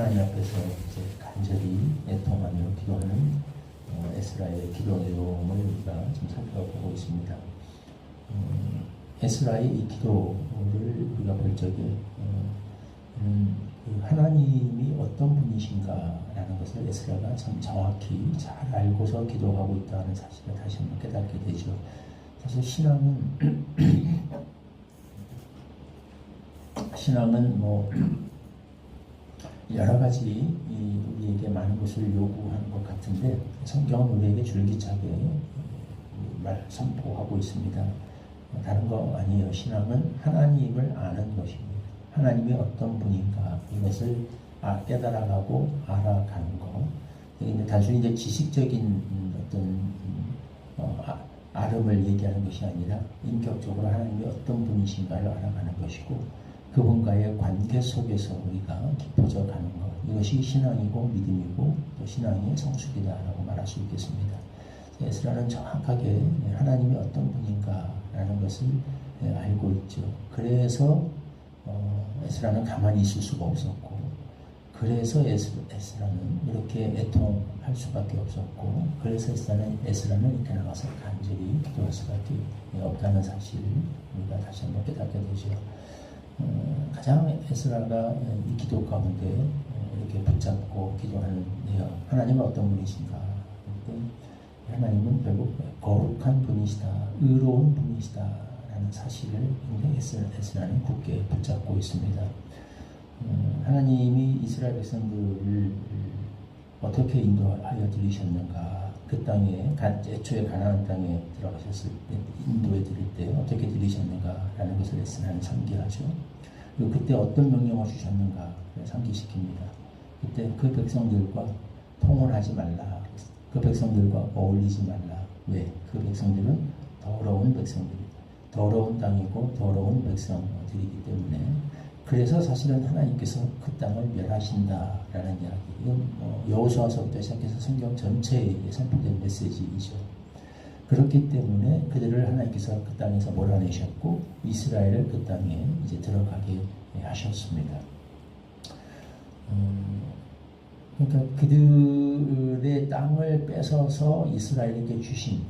하나님 앞에서 이제 간절히 애통하며 기도하는 에스라의 기도 내용을 우리가 좀 살펴보고 있습니다. 에스라의 이 기도를 우리가 볼 적에 하나님이 어떤 분이신가라는 것을 에스라가 참 정확히 잘 알고서 기도하고 있다는 사실을 다시 한번 깨닫게 되죠. 사실 신앙은 여러 가지 우리에게 많은 것을 요구하는 것 같은데 성경은 우리에게 줄기차게 선포하고 있습니다. 다른 거 아니에요. 신앙은 하나님을 아는 것입니다. 하나님이 어떤 분인가 이것을 깨달아가고 알아가는 거. 이게 단순히 이제 지식적인 어떤 알음을 얘기하는 것이 아니라 인격적으로 하나님이 어떤 분이신가를 알아가는 것이고, 그분과의 관계 속에서 우리가 깊어져 가는 것, 이것이 신앙이고 믿음이고 또 신앙의 성숙이다라고 말할 수 있겠습니다. 에스라는 정확하게 하나님이 어떤 분인가라는 것을 알고 있죠. 그래서 에스라는 가만히 있을 수가 없었고, 그래서 에스라는 이렇게 애통할 수밖에 없었고, 그래서 에스라는 이렇게 나가서 간절히 기도할 수밖에 없다는 사실을 우리가 다시 한번 깨닫게 되죠. 가장 에스라가 이 기도 가운데 이렇게 붙잡고 기도하는 내용, 하나님은 어떤 분이신가? 하나님은 결국 거룩한 분이시다, 의로운 분이시다 라는 사실을 에스라는 굳게 붙잡고 있습니다. 하나님이 이스라엘 백성들을 어떻게 인도하여 들이셨는가, 그 땅에 애초에 가나안 땅에 들어가셨을 때 인도해 드릴 때 어떻게 들이셨는가 라는 것을 에스라는 상기하죠. 그리고 그때 어떤 명령을 주셨는가 상기시킵니다. 그때 그 백성들과 통혼하지 말라, 그 백성들과 어울리지 말라. 왜? 그 백성들은 더러운 백성들이다, 더러운 땅이고 더러운 백성들이기 때문에. 그래서 사실은 하나님께서 그 땅을 멸하신다라는 이야기, 이건 여호수아서부터 시작해서 성경 전체에 선포된 메시지이죠. 그렇기 때문에 그들을 하나님께서 그 땅에서 몰아내셨고 이스라엘을 그 땅에 이제 들어가게 하셨습니다. 그러니까 그들의 땅을 뺏어서 이스라엘에게 주신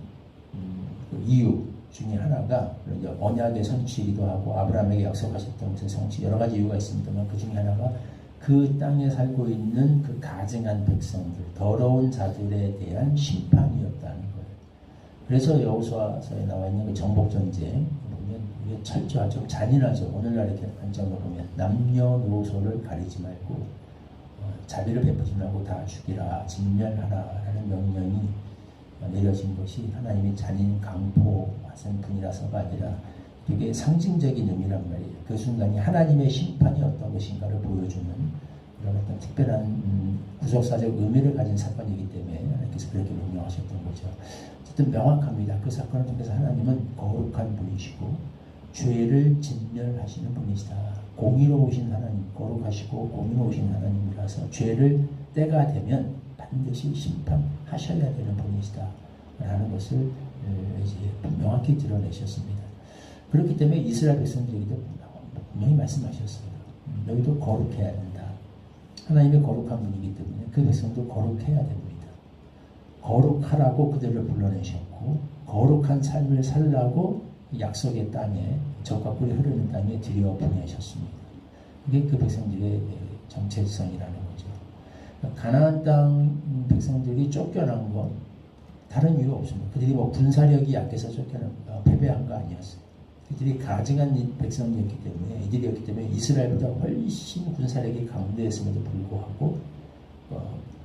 그 이유 중에 하나가 언약의 성취이기도 하고 아브라함에게 약속하셨던 것의 성취, 여러 가지 이유가 있습니다만 그 중에 하나가 그 땅에 살고 있는 그 가증한 백성들, 더러운 자들에 대한 심판이었다는 거예요. 그래서 여호수아서에 나와 있는 그 정복전쟁 보면 이게 철저하죠, 잔인하죠. 오늘날 이렇게 관점으로 보면 남녀노소를 가리지 말고 자비를 베푸지 말고 다 죽이라, 진멸하라 라는 명령이 내려진 것이 하나님이 잔인 강포 화살뿐이라서가 아니라 이게 상징적인 의미란 말이에요. 그 순간이 하나님의 심판이 어떤 것인가를 보여주는 그런 어떤 특별한 구속사적 의미를 가진 사건이기 때문에 하나님께서 그렇게 명령하셨던 거죠. 어쨌든 명확합니다. 그 사건을 통해서 하나님은 거룩한 분이시고 죄를 진멸하시는 분이시다. 공의로우신 하나님, 거룩하시고 공의로우신 하나님이라서 죄를 때가 되면 반드시 심판하셔야 되는 분이시다 라는 것을 이제 명확히 드러내셨습니다. 그렇기 때문에 이스라엘 백성들에게도 분명히 말씀하셨어요. 너희도 거룩해야 된다. 하나님이 거룩한 분이기 때문에 그 백성도 거룩해야 됩니다. 거룩하라고 그들을 불러내셨고, 거룩한 삶을 살라고 약속의 땅에, 젖과 꿀이 흐르는 땅에 들여보내셨습니다. 이게 그 백성들의 정체성이라는 거죠. 가나안 땅 백성들이 쫓겨난 건 다른 이유가 없습니다. 그들이 군사력이 약해서 패배한 거 아니었어요. 그들이 가증한 백성이었기 때문에, 이들이었기 때문에 이스라엘보다 훨씬 군사력이 강대했음에도 불구하고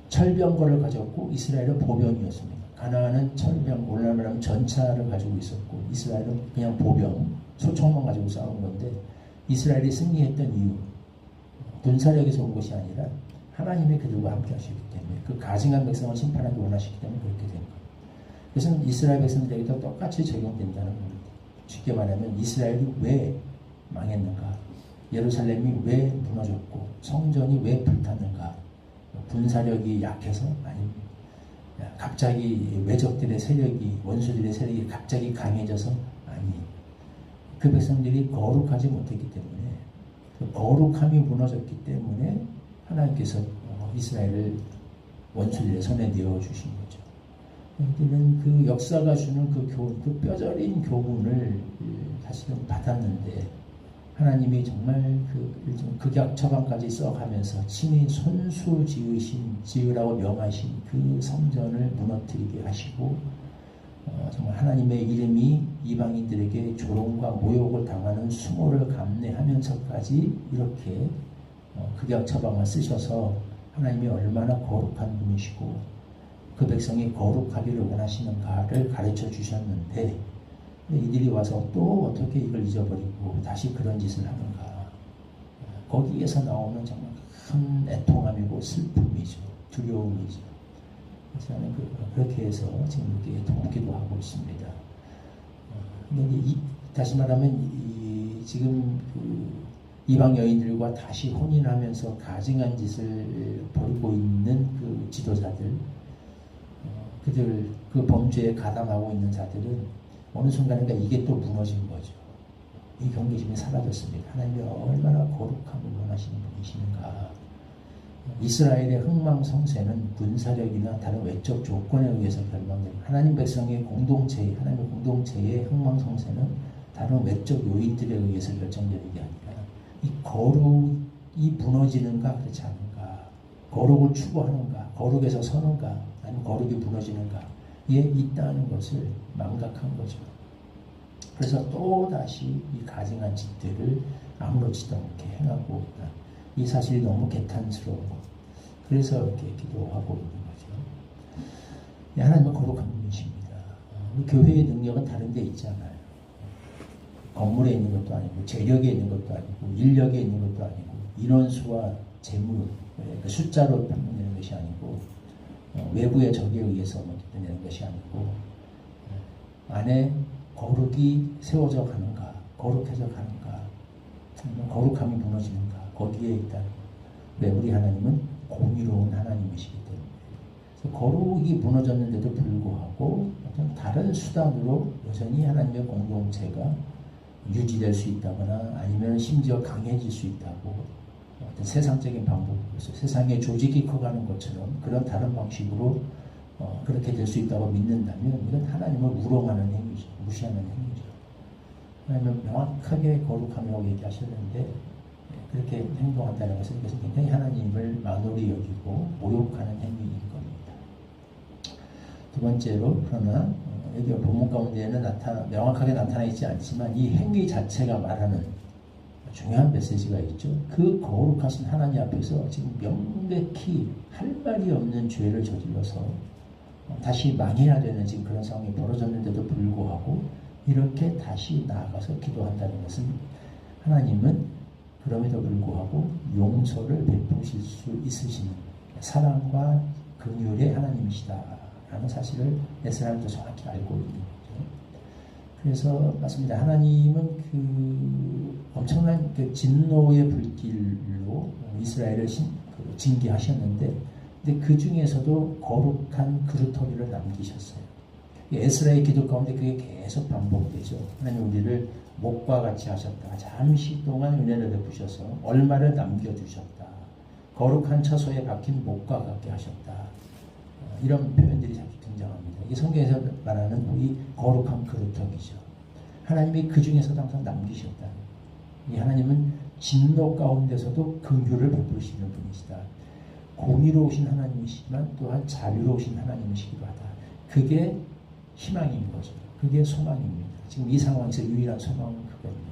철병거를 가졌고 이스라엘은 보병이었습니다. 가나안은 철병, 올라가면 전차를 가지고 있었고 이스라엘은 그냥 보병, 소총만 가지고 싸운 건데, 이스라엘이 승리했던 이유, 군사력에서 온 것이 아니라 하나님이 그들과 함께 하시기 때문에, 그 가증한 백성을 심판하기 원하시기 때문에 그렇게 된 거예요. 그래서 이스라엘 백성들에게도 똑같이 적용된다는 겁니다. 쉽게 말하면 이스라엘이 왜 망했는가, 예루살렘이 왜 무너졌고 성전이 왜 불탔는가, 군사력이 약해서? 아닙니다. 갑자기 외적들의 세력이, 원수들의 세력이 갑자기 강해져서? 아니, 그 백성들이 거룩하지 못했기 때문에, 그 거룩함이 무너졌기 때문에 하나님께서 이스라엘을 원수들의 손에 내어주신 거죠. 이들은 그 역사가 주는 그 교훈, 그 뼈저린 교훈을 사실은 받았는데 하나님이 정말 그 극약 처방까지 써가면서 친히 손수 지으라고 명하신 그 성전을 무너뜨리게 하시고 정말 하나님의 이름이 이방인들에게 조롱과 모욕을 당하는 수모를 감내하면서까지 이렇게 극약 처방을 쓰셔서 하나님이 얼마나 거룩한 분이시고 그 백성이 거룩하기를 원하시는가를 가르쳐 주셨는데 이들이 와서 또 어떻게 이걸 잊어버리고 다시 그런 짓을 하는가. 거기에서 나오는 정말 큰 애통함이고 슬픔이죠. 두려움이죠. 그래서 저는 그렇게 해서 지금 이렇게 돕기도 하고 있습니다. 다시 말하면 지금 이방 여인들과 다시 혼인하면서 가증한 짓을 벌이고 있는 그 지도자들, 그들 그 범죄에 가담하고 있는 자들은 어느 순간인가 이게 또 무너진 거죠. 이 경계심이 사라졌습니다. 하나님이 얼마나 거룩함을 원하시는 분이시는가. 이스라엘의 흥망성쇠는 군사력이나 다른 외적 조건에 의해서 결망됩니다. 하나님 백성의 공동체, 하나님의 공동체의 흥망성쇠는 다른 외적 요인들에 의해서 결정되는 게 아니라 이 거룩이 무너지는가 그렇지 않은가, 거룩을 추구하는가, 거룩에서 서는가, 아니면 거룩이 무너지는가 에 있다는 것을 망각한 거죠. 그래서 또다시 이 가증한 짓들을 아무렇지도 않게 행하고 있다. 이 사실이 너무 개탄스러워. 그래서 이렇게 기도하고 있는 거죠. 하나님은 거룩한 분이십니다. 우리 교회의 능력은 다른 데 있지 않아요. 건물에 있는 것도 아니고 재력에 있는 것도 아니고 인력에 있는 것도 아니고 인원수와 재물, 그 숫자로 판명되는 것이 아니고 외부의 적에 의해서 되는 것이 아니고 안에 거룩이 세워져 가는가, 거룩해져 가는가, 거룩함이 무너지는가 거기에 있다. 왜 우리 하나님은 공의로운 하나님이시기 때문에. 그래서 거룩이 무너졌는데도 불구하고 어떤 다른 수단으로 여전히 하나님의 공동체가 유지될 수 있다거나 아니면 심지어 강해질 수 있다고 어떤 세상적인 방법으로서 세상의 조직이 커가는 것처럼 그런 다른 방식으로 그렇게 될 수 있다고 믿는다면 이건 하나님을 우롱하는 행위죠. 무시하는 행위죠. 하나님은 명확하게 거룩함이라고 얘기하셨는데 그렇게 행동한다는 것은 이것은 굉장히 하나님을 만홀히 여기고 모욕하는 행위인 겁니다. 두 번째로 그러나 여기 본문 가운데에는 명확하게 나타나 있지 않지만 이 행위 자체가 말하는 중요한 메시지가 있죠. 그 거룩하신 하나님 앞에서 지금 명백히 할 말이 없는 죄를 저질러서 다시 망해야 되는 지금 그런 상황이 벌어졌는데도 불구하고 이렇게 다시 나아가서 기도한다는 것은 하나님은 그럼에도 불구하고 용서를 베푸실 수 있으시는 사랑과 긍휼의 하나님이시다라는 사실을 에스라도 정확히 알고 있는 거죠. 그래서 맞습니다. 하나님은 그 엄청난 그 진노의 불길로 이스라엘을 징계하셨는데, 근데 그 중에서도 거룩한 그루터기를 남기셨어요. 에스라의 기도 가운데 그게 계속 반복되죠. 하나님 우리를 목과 같이 하셨다. 잠시 동안 은혜를 베푸셔서 얼마를 남겨주셨다. 거룩한 처소에 박힌 목과 같게 하셨다. 이런 표현들이 자주 등장합니다. 이 성경에서 말하는 이 거룩한 그루터기죠. 하나님이 그 중에서도 항상 남기셨다. 이 하나님은 진노 가운데서도 긍휼을 베푸시는 분이시다. 공의로우신 하나님이시지만 또한 자유로우신 하나님이시기도 하다. 그게 희망인 거죠. 그게 소망입니다. 지금 이 상황에서 유일한 소망은 그겁니다.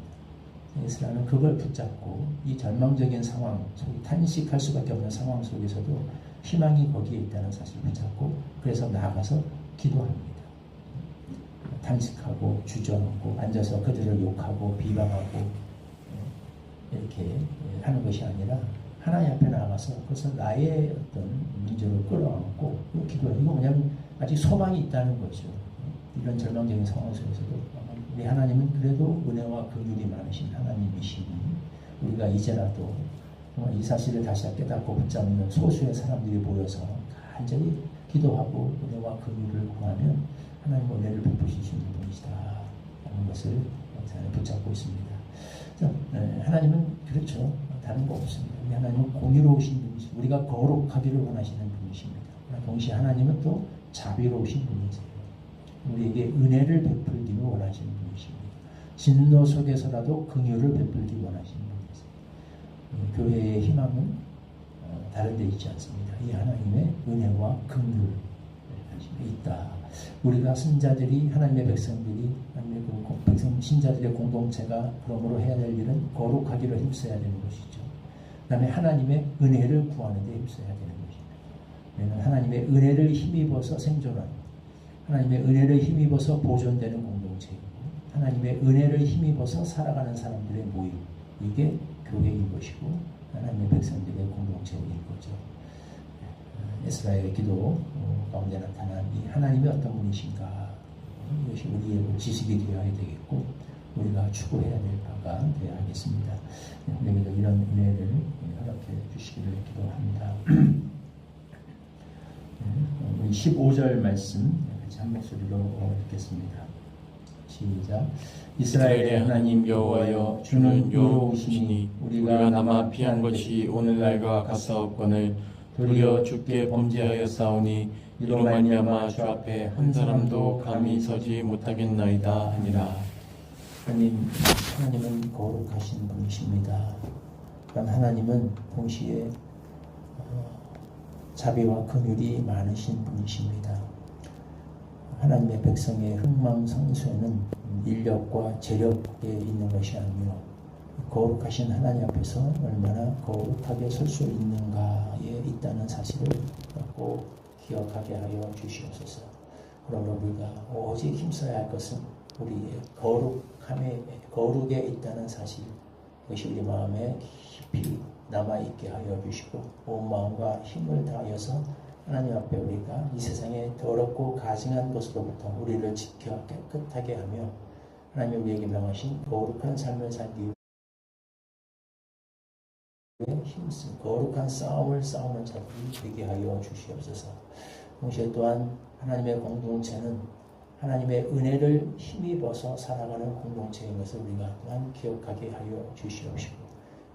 에스라는 그걸 붙잡고 이 절망적인 상황 속에 탄식할 수밖에 없는 상황 속에서도 희망이 거기에 있다는 사실을 붙잡고 그래서 나아가서 기도합니다. 탄식하고 주저하고 앉아서 그들을 욕하고 비방하고 이렇게 하는 것이 아니라 하나님 앞에 나가서 그래서 나의 어떤 문제를 끌어안고 기도해요. 이거 뭐냐면 아직 소망이 있다는 거죠. 이런 절망적인 상황 속에서도 우리 하나님은 그래도 은혜와 긍휼이 많으신 하나님이시니 우리가 이제라도 이 사실을 다시 깨닫고 붙잡는 소수의 사람들이 모여서 간절히 기도하고 은혜와 긍휼을 구하면 하나님 은혜를 베푸실 수 있는 분이시다 라는 것을 저는 붙잡고 있습니다. 하나님은 그렇죠. 다른 거 없습니다. 우리 하나님은 공의로우신 분이시고 우리가 거룩하기를 원하시는 분이십니다. 동시에 하나님은 또 자비로우신 분이세요. 우리에게 은혜를 베풀기를 원하시는 분이십니다. 진노 속에서라도 긍휼을 베풀기 원하시는 분이세요. 교회의 희망은 다른 데 있지 않습니다. 이 하나님의 은혜와 긍휼 있다. 우리가 신자들이 하나님의 백성들이 하나님의 백성 신자들의 공동체가 그러므로 해야 될 일은 거룩하기를 힘써야 되는 것이죠. 그다음에 하나님의 은혜를 구하는 데 힘써야 되는 것입니다. 우리는 하나님의 은혜를 힘입어서 생존하는, 하나님의 은혜를 힘입어서 보존되는 공동체이고 하나님의 은혜를 힘입어서 살아가는 사람들의 모임, 이게 교회인 것이고 하나님의 백성들의 공동체인 거죠. 에스라의 기도 가운데 나타난 이 하나님이 어떤 분이신가, 이것이 우리의 지식이 되어야 되겠고 우리가 추구해야 될 바가 되어야 하겠습니다. 우리에게도 이런 은혜를 허락해 주시기를 기도합니다. 우리 15절 말씀 같이 한 목소리로 읽겠습니다. 시작. 이스라엘의 하나님 여호와여, 주는 여호우시니 우리가 남아 피한 것이 오늘날과 같사옵거늘 도리어 주께 범죄하여 싸우니 이로 말미암아 주 앞에 한 사람도 감히 서지 못하겠나이다 하니라. 하나님은 거룩하신 분이십니다. 그런 하나님은 동시에 자비와 긍휼이 많으신 분이십니다. 하나님의 백성의 흥망성쇠는 인력과 재력에 있는 것이 아니요 거룩하신 하나님 앞에서 얼마나 거룩하게 설 수 있는가에 있다는 사실을 꼭 기억하게 하여 주시옵소서. 그러므로 우리가 오직 힘써야 할 것은 우리의 거룩에 있다는 사실, 그것이 우리 마음에 깊이 남아있게 하여 주시고 온 마음과 힘을 다하여서 하나님 앞에 우리가 이 세상에 더럽고 가증한 것으로부터 우리를 지켜 깨끗하게 하며 하나님이 우리에게 명하신 거룩한 삶을 살기 위해 힘쓴 거룩한 싸움을 싸우는 자들이 되게 하여 주시옵소서. 동시에 또한 하나님의 공동체는 하나님의 은혜를 힘입어서 살아가는 공동체인 것을 우리가 또한 기억하게 하여 주시옵시고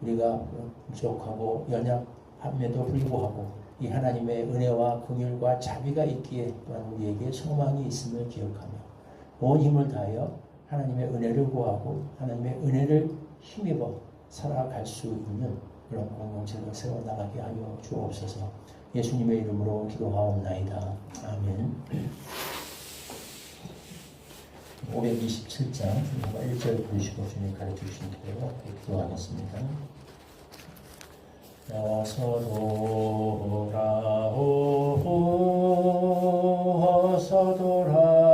우리가 부족하고 연약함에도 불구하고 이 하나님의 은혜와 긍휼과 자비가 있기에 또한 우리에게 소망이 있음을 기억하며 온 힘을 다하여 하나님의 은혜를 구하고 하나님의 은혜를 힘입어 살아갈 수 있는 그런 공동체를 세워나가게 하여 주옵소서. 예수님의 이름으로 기도하옵나이다. 아멘. 527장 1절 부르시고 주님 가르쳐주신 대로 기도하겠습니다. 어서 돌아오, 어서 돌아오.